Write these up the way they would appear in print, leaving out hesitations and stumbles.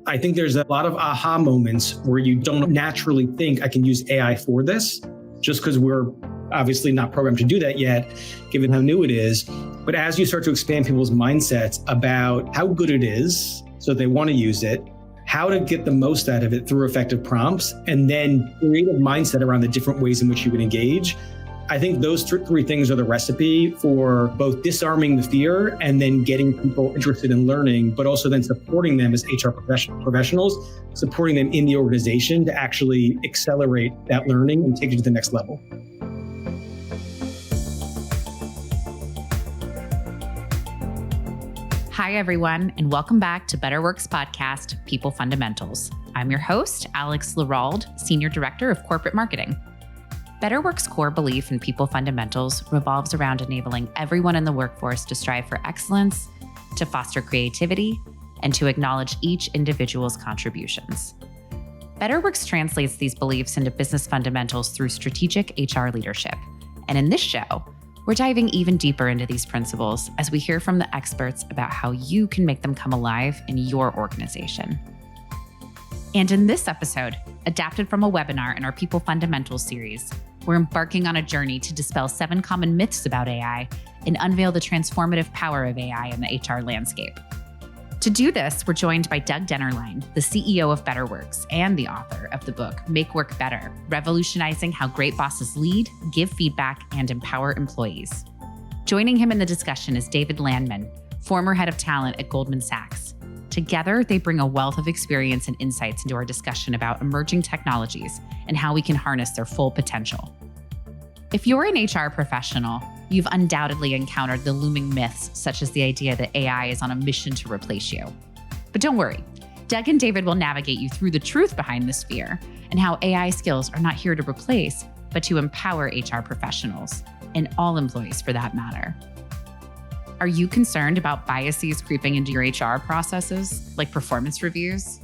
I think there's a lot of aha moments where you don't naturally think I can use AI for this, just because we're obviously not programmed to do that yet, given how new it is. But as you start to expand people's mindsets about how good it is, so they want to use it, how to get the most out of it through effective prompts, and then creative mindset around the different ways in which you can engage, I think those three things are the recipe for both disarming the fear and then getting people interested in learning, but also then supporting them as HR professionals, supporting them in the organization to actually accelerate that learning and take it to the next level. Hi, everyone, and welcome back to Betterworks podcast, People Fundamentals. I'm your host, Alex Lerald, Senior Director of Corporate Marketing. Betterworks' core belief in people fundamentals revolves around enabling everyone in the workforce to strive for excellence, to foster creativity, and to acknowledge each individual's contributions. Betterworks translates these beliefs into business fundamentals through strategic HR leadership. And in this show, we're diving even deeper into these principles as we hear from the experts about how you can make them come alive in your organization. And in this episode, adapted from a webinar in our People Fundamentals series, we're embarking on a journey to dispel 7 common myths about AI and unveil the transformative power of AI in the HR landscape. To do this, we're joined by Doug Dennerline, the CEO of Betterworks and the author of the book, Make Work Better, Revolutionizing How Great Bosses Lead, Give Feedback, and Empower Employees. Joining him in the discussion is David Landman, former head of talent at Goldman Sachs. Together, they bring a wealth of experience and insights into our discussion about emerging technologies and how we can harness their full potential. If you're an HR professional, you've undoubtedly encountered the looming myths, such as the idea that AI is on a mission to replace you. But don't worry, Doug and David will navigate you through the truth behind this fear and how AI skills are not here to replace, but to empower HR professionals, and all employees for that matter. Are you concerned about biases creeping into your HR processes, like performance reviews?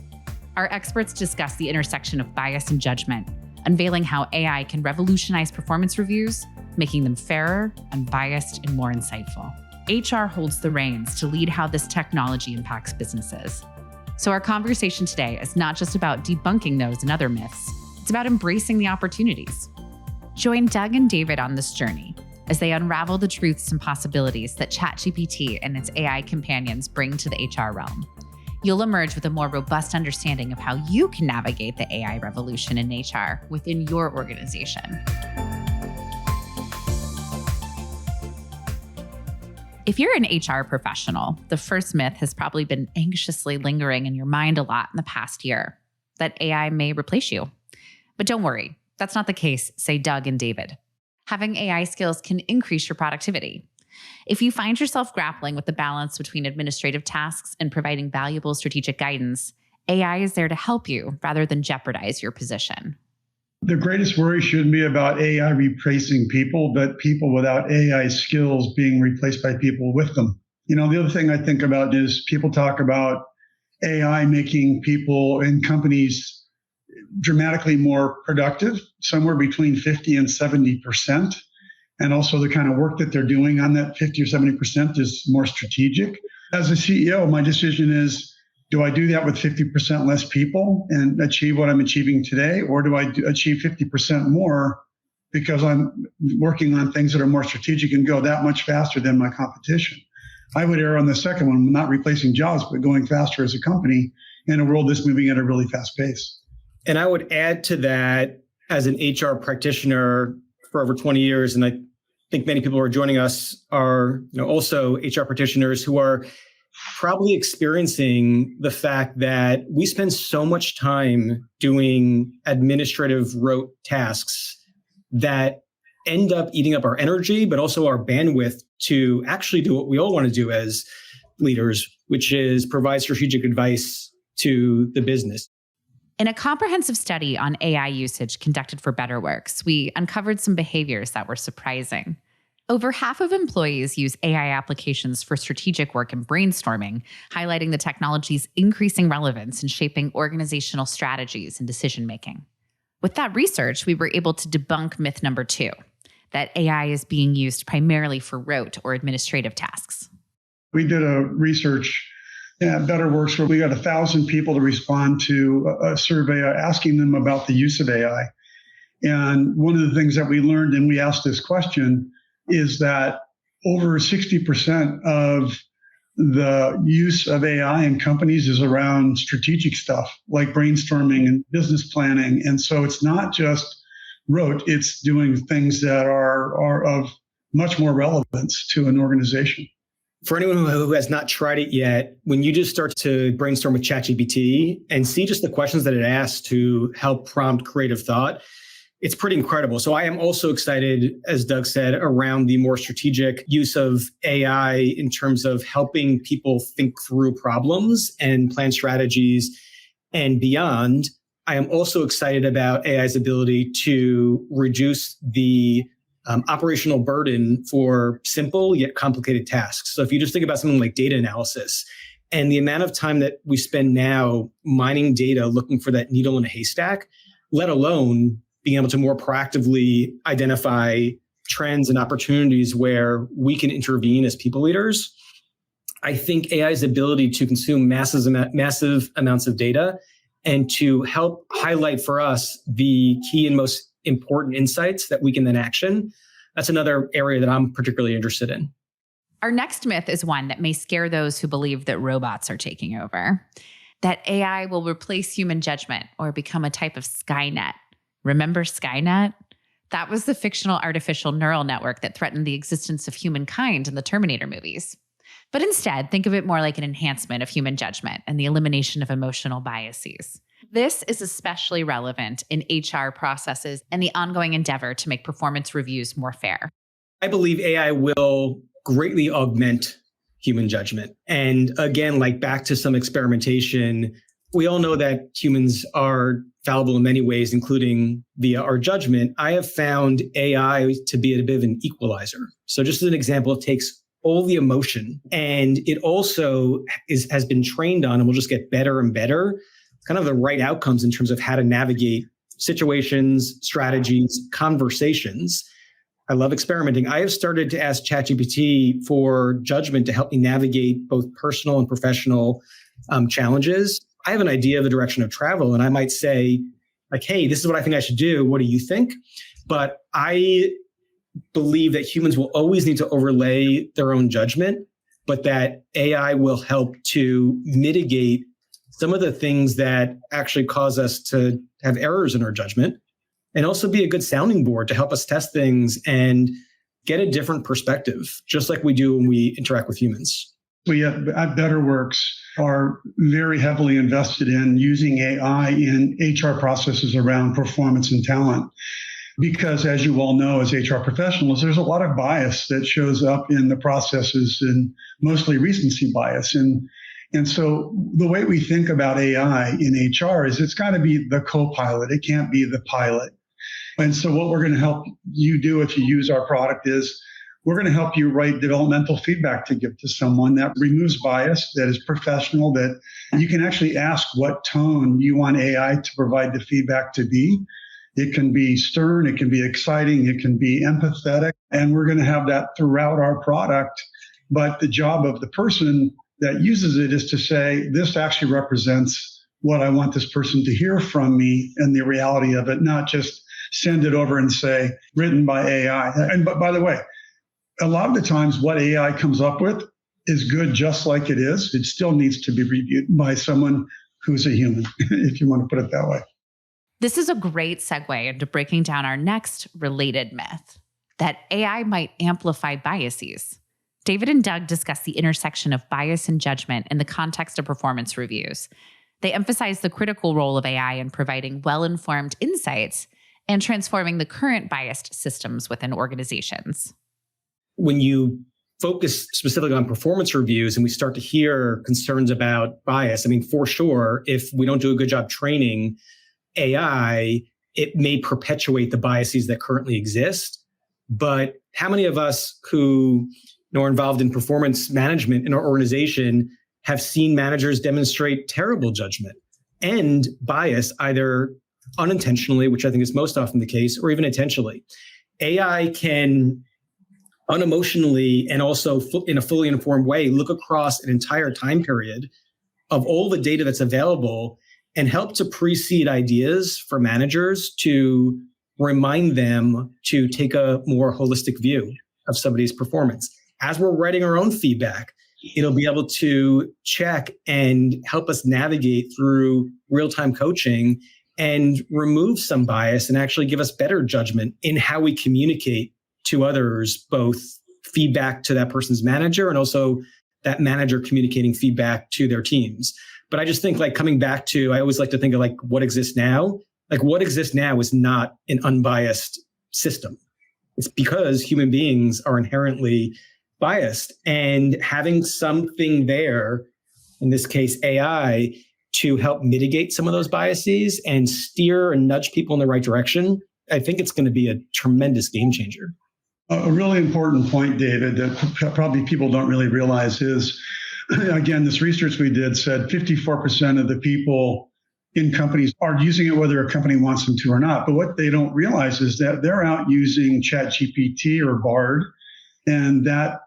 Our experts discuss the intersection of bias and judgment, unveiling how AI can revolutionize performance reviews, making them fairer, unbiased, and more insightful. HR holds the reins to lead how this technology impacts businesses. So our conversation today is not just about debunking those and other myths, it's about embracing the opportunities. Join Doug and David on this journey as they unravel the truths and possibilities that ChatGPT and its AI companions bring to the HR realm. You'll emerge with a more robust understanding of how you can navigate the AI revolution in HR within your organization. If you're an HR professional, the first myth has probably been anxiously lingering in your mind a lot in the past year, that AI may replace you. But don't worry, that's not the case, say Doug and David. Having AI skills can increase your productivity. If you find yourself grappling with the balance between administrative tasks and providing valuable strategic guidance, AI is there to help you rather than jeopardize your position. The greatest worry shouldn't be about AI replacing people, but people without AI skills being replaced by people with them. The other thing I think about is people talk about AI making people in companies dramatically more productive, somewhere between 50 and 70%. And also the kind of work that they're doing on that 50 or 70% is more strategic. As a CEO, my decision is, do I do that with 50% less people and achieve what I'm achieving today? Or do I achieve 50% more because I'm working on things that are more strategic and go that much faster than my competition? I would err on the second one, not replacing jobs, but going faster as a company in a world that's moving at a really fast pace. And I would add to that, as an HR practitioner for over 20 years, and I think many people who are joining us are also HR practitioners who are probably experiencing the fact that we spend so much time doing administrative rote tasks that end up eating up our energy, but also our bandwidth to actually do what we all want to do as leaders, which is provide strategic advice to the business. In a comprehensive study on AI usage conducted for Betterworks, we uncovered some behaviors that were surprising. Over half of employees use AI applications for strategic work and brainstorming, highlighting the technology's increasing relevance in shaping organizational strategies and decision-making. With that research, we were able to debunk myth number 2, that AI is being used primarily for rote or administrative tasks. We did a research at Betterworks, where we got 1,000 people to respond to a survey asking them about the use of AI. And one of the things that we learned, and we asked this question, is that over 60% of the use of AI in companies is around strategic stuff like brainstorming and business planning. And so it's not just rote, it's doing things that are of much more relevance to an organization. For anyone who has not tried it yet, when you just start to brainstorm with ChatGPT and see just the questions that it asks to help prompt creative thought, it's pretty incredible. So I am also excited, as Doug said, around the more strategic use of AI in terms of helping people think through problems and plan strategies and beyond. I am also excited about AI's ability to reduce the operational burden for simple yet complicated tasks. So if you just think about something like data analysis and the amount of time that we spend now mining data, looking for that needle in a haystack, let alone being able to more proactively identify trends and opportunities where we can intervene as people leaders, I think AI's ability to consume massive amounts of data and to help highlight for us the key and most important insights that we can then action. That's another area that I'm particularly interested in. Our next myth is one that may scare those who believe that robots are taking over, that AI will replace human judgment or become a type of Skynet. Remember Skynet? That was the fictional artificial neural network that threatened the existence of humankind in the Terminator movies. But instead, think of it more like an enhancement of human judgment and the elimination of emotional biases. This is especially relevant in HR processes and the ongoing endeavor to make performance reviews more fair. I believe AI will greatly augment human judgment. And again, like back to some experimentation, we all know that humans are fallible in many ways, including via our judgment. I have found AI to be a bit of an equalizer. So just as an example, it takes all the emotion and it also has been trained on and will just get better and better, kind of the right outcomes in terms of how to navigate situations, strategies, conversations. I love experimenting. I have started to ask ChatGPT for judgment to help me navigate both personal and professional challenges. I have an idea of the direction of travel, and I might say, like, hey, this is what I think I should do. What do you think? But I believe that humans will always need to overlay their own judgment, but that AI will help to mitigate some of the things that actually cause us to have errors in our judgment, and also be a good sounding board to help us test things and get a different perspective, just like we do when we interact with humans. We at Betterworks are very heavily invested in using AI in HR processes around performance and talent. Because as you all know, as HR professionals, there's a lot of bias that shows up in the processes and mostly recency bias. And so the way we think about AI in HR is it's got to be the co-pilot. It can't be the pilot. And so what we're going to help you do if you use our product is we're going to help you write developmental feedback to give to someone that removes bias, that is professional, that you can actually ask what tone you want AI to provide the feedback to be. It can be stern, it can be exciting, it can be empathetic, and we're going to have that throughout our product. But the job of the person that uses it is to say, this actually represents what I want this person to hear from me and the reality of it, not just send it over and say, written by AI. And but by the way, a lot of the times what AI comes up with is good just like it is. It still needs to be reviewed by someone who's a human, if you want to put it that way. This is a great segue into breaking down our next related myth, that AI might amplify biases. David and Doug discuss the intersection of bias and judgment in the context of performance reviews. They emphasize the critical role of AI in providing well-informed insights and transforming the current biased systems within organizations. When you focus specifically on performance reviews and we start to hear concerns about bias, I mean, for sure, if we don't do a good job training AI, it may perpetuate the biases that currently exist. But how many of us who are involved in performance management in our organization have seen managers demonstrate terrible judgment and bias, either unintentionally, which I think is most often the case, or even intentionally? AI can unemotionally and also in a fully informed way look across an entire time period of all the data that's available and help to precede ideas for managers to remind them to take a more holistic view of somebody's performance. As we're writing our own feedback, it'll be able to check and help us navigate through real-time coaching and remove some bias and actually give us better judgment in how we communicate to others, both feedback to that person's manager and also that manager communicating feedback to their teams. But I just think like coming back to, I always like to think of like what exists now. Like what exists now is not an unbiased system. It's because human beings are inherently biased, and having something there, in this case, AI, to help mitigate some of those biases and steer and nudge people in the right direction, I think it's going to be a tremendous game changer. A really important point, David, that probably people don't really realize is, again, this research we did said 54% of the people in companies are using it whether a company wants them to or not. But what they don't realize is that they're out using ChatGPT or Bard, and that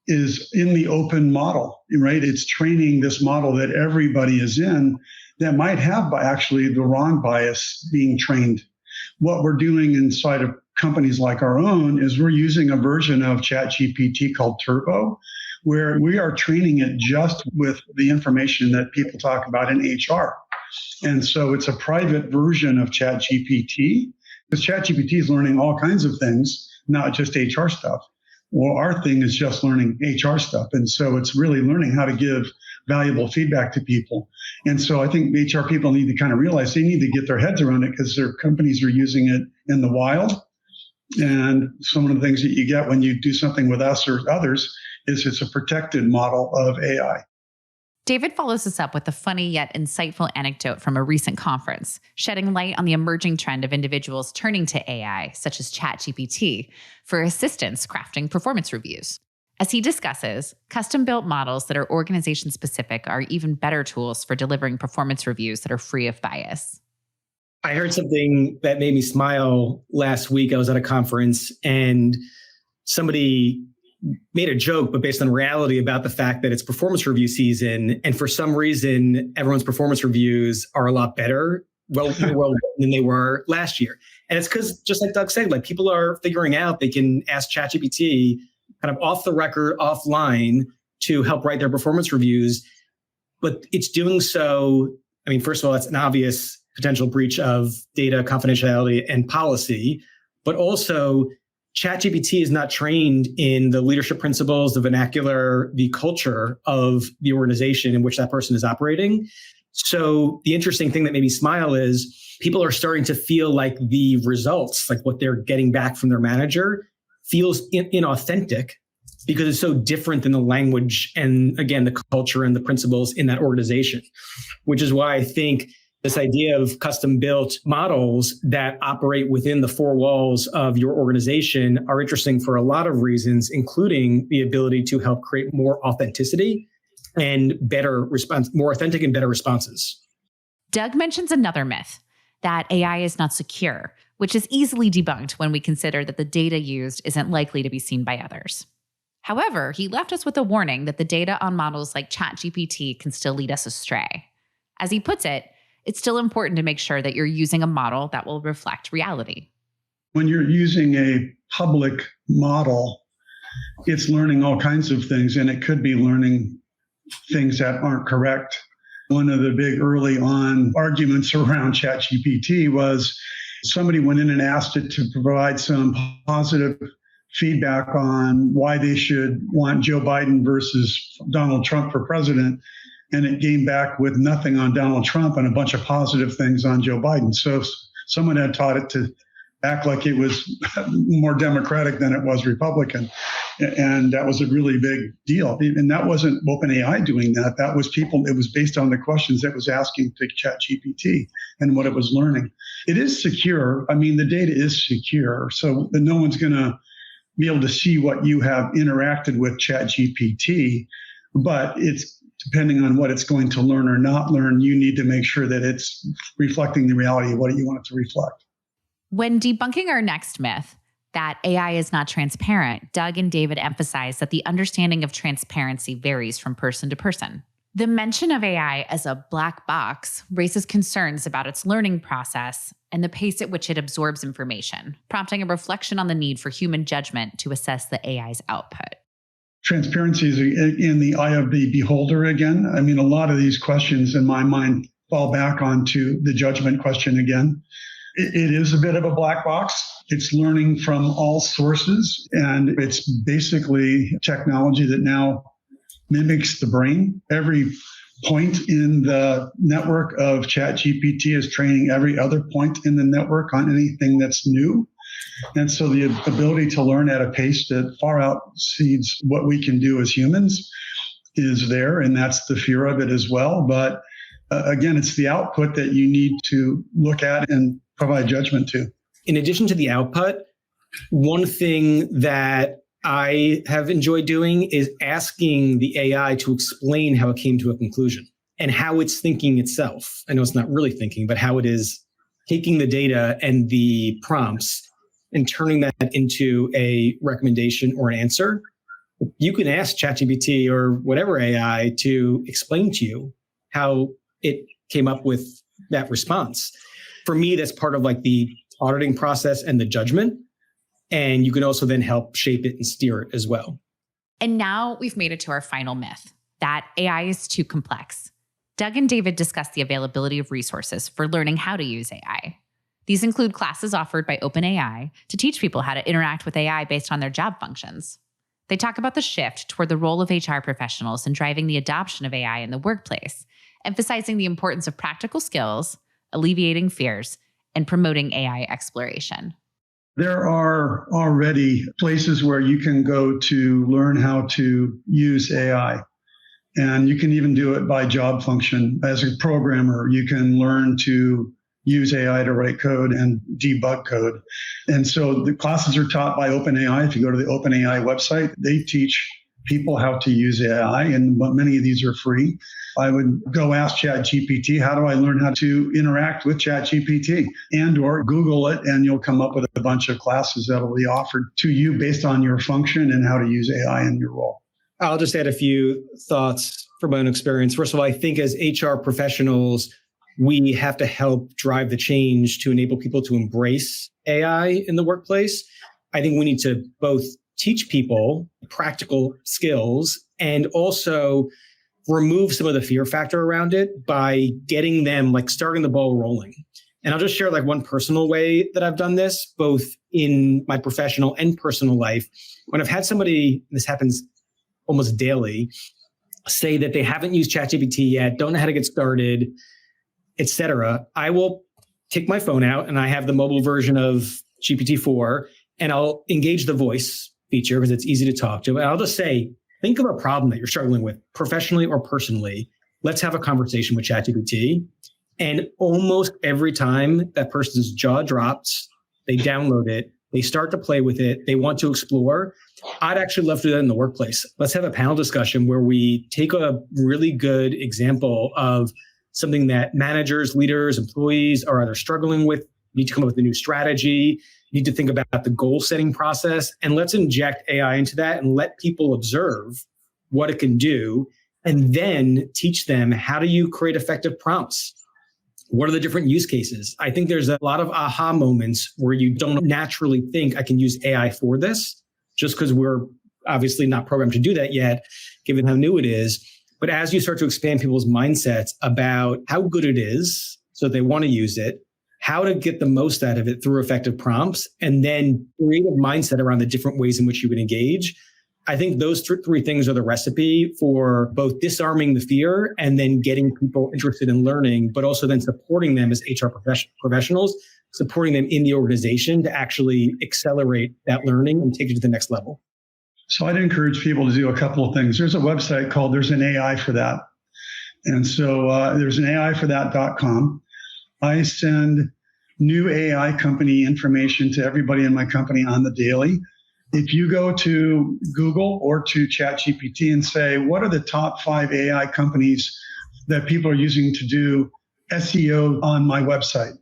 is in the open model, right? It's training this model that everybody is in that might have actually the wrong bias being trained. What we're doing inside of companies like our own is we're using a version of ChatGPT called Turbo, where we are training it just with the information that people talk about in HR. And so it's a private version of ChatGPT, because ChatGPT is learning all kinds of things, not just HR stuff. Well, our thing is just learning HR stuff. And so it's really learning how to give valuable feedback to people. And so I think HR people need to kind of realize they need to get their heads around it because their companies are using it in the wild. And some of the things that you get when you do something with us or others is it's a protected model of AI. David follows us up with a funny yet insightful anecdote from a recent conference, shedding light on the emerging trend of individuals turning to AI, such as ChatGPT, for assistance crafting performance reviews. As he discusses, custom-built models that are organization-specific are even better tools for delivering performance reviews that are free of bias. I heard something that made me smile last week. I was at a conference and somebody made a joke, but based on reality about the fact that it's performance review season. And for some reason, everyone's performance reviews are a lot better than they were last year. And it's because, just like Doug said, like people are figuring out they can ask ChatGPT kind of off the record, offline to help write their performance reviews. But it's doing so, I mean, first of all, it's an obvious potential breach of data confidentiality and policy, but also ChatGPT is not trained in the leadership principles, the vernacular, the culture of the organization in which that person is operating. So the interesting thing that made me smile is people are starting to feel like the results, like what they're getting back from their manager, feels inauthentic because it's so different than the language and, again, the culture and the principles in that organization, which is why I think this idea of custom-built models that operate within the four walls of your organization are interesting for a lot of reasons, including the ability to help create more authenticity and better response, more authentic and better responses. Doug mentions another myth, that AI is not secure, which is easily debunked when we consider that the data used isn't likely to be seen by others. However, he left us with a warning that the data on models like ChatGPT can still lead us astray. As he puts it, it's still important to make sure that you're using a model that will reflect reality. When you're using a public model, it's learning all kinds of things, and it could be learning things that aren't correct. One of the big early on arguments around ChatGPT was somebody went in and asked it to provide some positive feedback on why they should want Joe Biden versus Donald Trump for president. And it came back with nothing on Donald Trump and a bunch of positive things on Joe Biden. So someone had taught it to act like it was more Democratic than it was Republican. And that was a really big deal. And that wasn't OpenAI doing that. That was people, it was based on the questions it was asking to ChatGPT and what it was learning. It is secure. I mean, the data is secure. So no one's going to be able to see what you have interacted with ChatGPT, but it's depending on what it's going to learn or not learn, you need to make sure that it's reflecting the reality of what you want it to reflect. When debunking our next myth, that AI is not transparent, Doug and David emphasize that the understanding of transparency varies from person to person. The mention of AI as a black box raises concerns about its learning process and the pace at which it absorbs information, prompting a reflection on the need for human judgment to assess the AI's output. Transparency is in the eye of the beholder again. I mean, a lot of these questions in my mind fall back onto the judgment question again. It is a bit of a black box. It's learning from all sources, and it's basically technology that now mimics the brain. Every point in the network of ChatGPT is training every other point in the network on anything that's new. And so the ability to learn at a pace that far exceeds what we can do as humans is there, and that's the fear of it as well. But again, it's the output that you need to look at and provide judgment to. In addition to the output, one thing that I have enjoyed doing is asking the AI to explain how it came to a conclusion and how it's thinking itself. I know it's not really thinking, but how it is taking the data and the prompts and turning that into a recommendation or an answer. You can ask ChatGPT or whatever AI to explain to you how it came up with that response. For me, that's part of like the auditing process and the judgment. And you can also then help shape it and steer it as well. And now we've made it to our final myth, that AI is too complex. Doug and David discuss the availability of resources for learning how to use AI. These include classes offered by OpenAI to teach people how to interact with AI based on their job functions. They talk about the shift toward the role of HR professionals in driving the adoption of AI in the workplace, emphasizing the importance of practical skills, alleviating fears, and promoting AI exploration. There are already places where you can go to learn how to use AI. And you can even do it by job function. As a programmer, you can learn to use AI to write code and debug code. And so the classes are taught by OpenAI. If you go to the OpenAI website, they teach people how to use AI, and many of these are free. I would go ask ChatGPT, how do I learn how to interact with ChatGPT? And or Google it, and you'll come up with a bunch of classes that will be offered to you based on your function and how to use AI in your role. I'll just add a few thoughts from my own experience. First of all, I think as HR professionals, we have to help drive the change to enable people to embrace AI in the workplace. I think we need to both teach people practical skills and also remove some of the fear factor around it by getting them like starting the ball rolling. And I'll just share like one personal way that I've done this, both in my professional and personal life. When I've had somebody, this happens almost daily, say that they haven't used ChatGPT yet, don't know how to get started, etc., I will take my phone out and I have the mobile version of GPT-4 and I'll engage the voice feature because it's easy to talk to. And I'll just say, think of a problem that you're struggling with professionally or personally. Let's have a conversation with ChatGPT. And almost every time that person's jaw drops, they download it, they start to play with it, they want to explore. I'd actually love to do that in the workplace. Let's have a panel discussion where we take a really good example of something that managers, leaders, employees are either struggling with, need to come up with a new strategy, need to think about the goal setting process, and let's inject AI into that and let people observe what it can do, and then teach them how do you create effective prompts? What are the different use cases? I think there's a lot of aha moments where you don't naturally think I can use AI for this, just because we're obviously not programmed to do that yet, given how new it is. But as you start to expand people's mindsets about how good it is, so they want to use it, how to get the most out of it through effective prompts, and then creative mindset around the different ways in which you can engage. I think those three things are the recipe for both disarming the fear and then getting people interested in learning, but also then supporting them as HR professionals, supporting them in the organization to actually accelerate that learning and take it to the next level. So I'd encourage people to do a couple of things. There's a website called There's an AI for That. And so there's an AIforThat.com. I send new AI company information to everybody in my company on the daily. If you go to Google or to ChatGPT and say, what are the top 5 AI companies that people are using to do SEO on my website?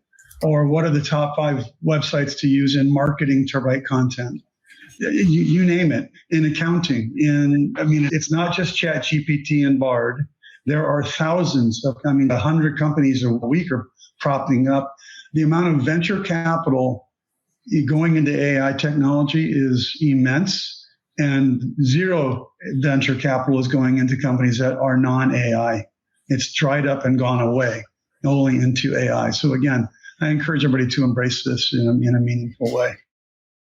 Or what are the top 5 websites to use in marketing to write content? You name it, in accounting, it's not just ChatGPT and Bard. There are thousands of, 100 companies a week are propping up. The amount of venture capital going into AI technology is immense, and zero venture capital is going into companies that are non-AI. It's dried up and gone away, only into AI. So again, I encourage everybody to embrace this in a meaningful way.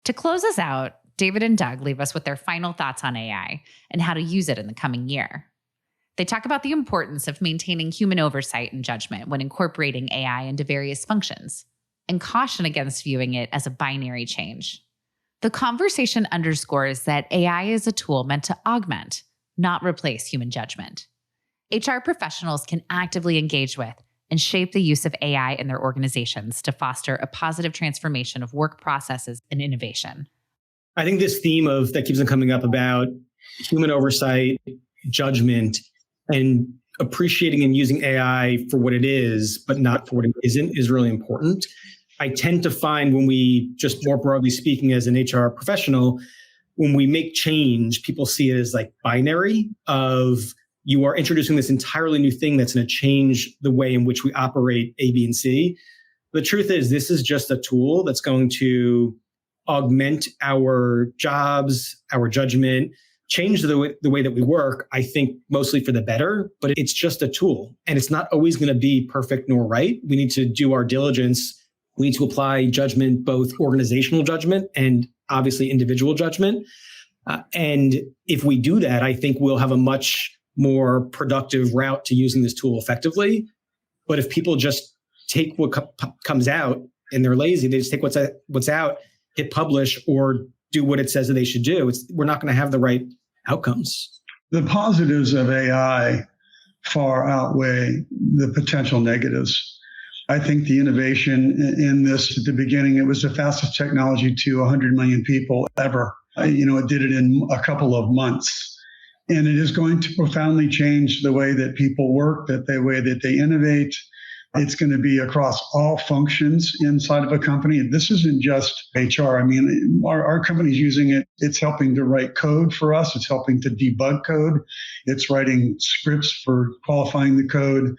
To close us out, David and Doug leave us with their final thoughts on AI and how to use it in the coming year. They talk about the importance of maintaining human oversight and judgment when incorporating AI into various functions, and caution against viewing it as a binary change. The conversation underscores that AI is a tool meant to augment, not replace human judgment. HR professionals can actively engage with and shape the use of AI in their organizations to foster a positive transformation of work processes and innovation. I think this theme that keeps on coming up about human oversight, judgment, and appreciating and using AI for what it is, but not for what it isn't, is really important. I tend to find when we, just more broadly speaking as an HR professional, when we make change, people see it as like binary of you are introducing this entirely new thing that's going to change the way in which we operate A, B, and C. The truth is this is just a tool that's going to augment our jobs, our judgment, change the way that we work, I think mostly for the better, but it's just a tool. And it's not always going to be perfect nor right. We need to do our diligence. We need to apply judgment, both organizational judgment and obviously individual judgment. And if we do that, I think we'll have a much more productive route to using this tool effectively. But if people just take what comes out and they're lazy, they just take what's out, hit publish, or do what it says that they should do, we're not going to have the right outcomes. The positives of AI far outweigh the potential negatives. I think the innovation in this, at the beginning, it was the fastest technology to 100 million people ever. It did it in a couple of months. And it is going to profoundly change the way that people work, the way that they innovate. It's going to be across all functions inside of a company. This isn't just HR. Our company's using it. It's helping to write code for us. It's helping to debug code. It's writing scripts for qualifying the code.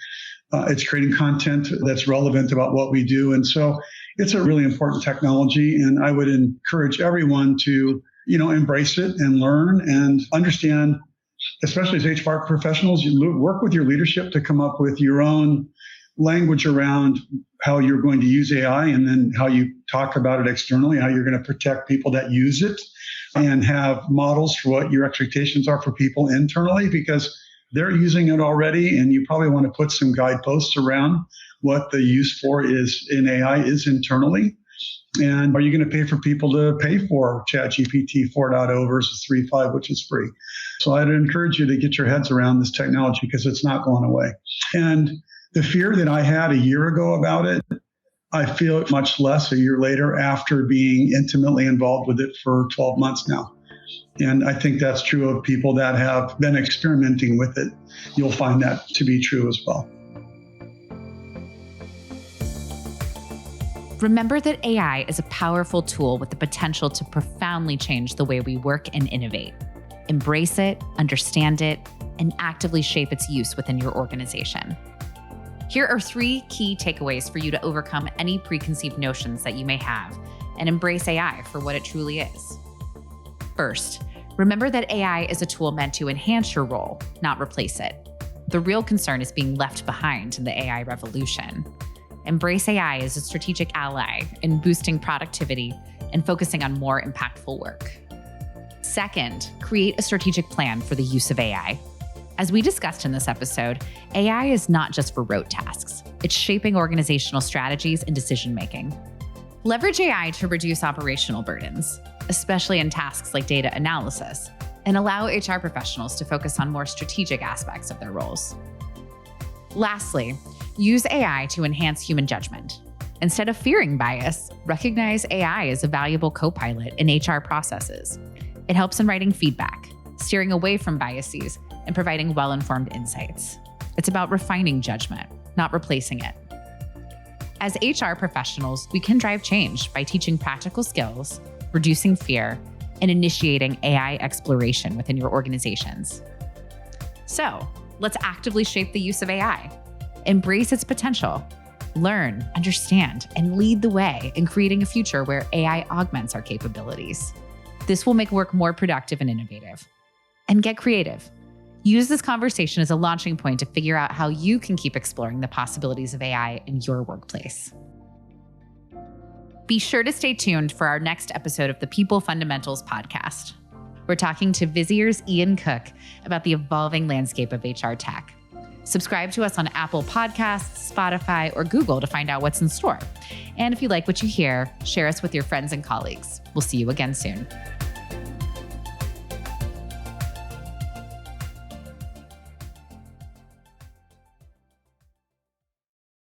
It's creating content that's relevant about what we do. And so it's a really important technology. And I would encourage everyone to, embrace it and learn and understand, especially as HR professionals, you work with your leadership to come up with your own language around how you're going to use AI, and then how you talk about it externally, how you're going to protect people that use it, and have models for what your expectations are for people internally, because they're using it already. And you probably want to put some guideposts around what the use for is in AI is internally. And are you going to pay for people to pay for ChatGPT 4.0 versus 3.5, which is free? So I'd encourage you to get your heads around this technology, because it's not going away. And the fear that I had a year ago about it, I feel it much less a year later after being intimately involved with it for 12 months now. And I think that's true of people that have been experimenting with it. You'll find that to be true as well. Remember that AI is a powerful tool with the potential to profoundly change the way we work and innovate. Embrace it, understand it, and actively shape its use within your organization. Here are 3 key takeaways for you to overcome any preconceived notions that you may have and embrace AI for what it truly is. First, remember that AI is a tool meant to enhance your role, not replace it. The real concern is being left behind in the AI revolution. Embrace AI as a strategic ally in boosting productivity and focusing on more impactful work. Second, create a strategic plan for the use of AI. As we discussed in this episode, AI is not just for rote tasks. It's shaping organizational strategies and decision-making. Leverage AI to reduce operational burdens, especially in tasks like data analysis, and allow HR professionals to focus on more strategic aspects of their roles. Lastly, use AI to enhance human judgment. Instead of fearing bias, recognize AI as a valuable co-pilot in HR processes. It helps in writing feedback, steering away from biases, and providing well-informed insights. It's about refining judgment, not replacing it. As HR professionals, we can drive change by teaching practical skills, reducing fear, and initiating AI exploration within your organizations. So, Let's actively shape the use of AI. Embrace its potential. Learn, understand, and lead the way in creating a future where AI augments our capabilities. This will make work more productive and innovative. And get creative. Use this conversation as a launching point to figure out how you can keep exploring the possibilities of AI in your workplace. Be sure to stay tuned for our next episode of the People Fundamentals podcast. We're talking to Vizier's Ian Cook about the evolving landscape of HR tech. Subscribe to us on Apple Podcasts, Spotify, or Google to find out what's in store. And if you like what you hear, share us with your friends and colleagues. We'll see you again soon.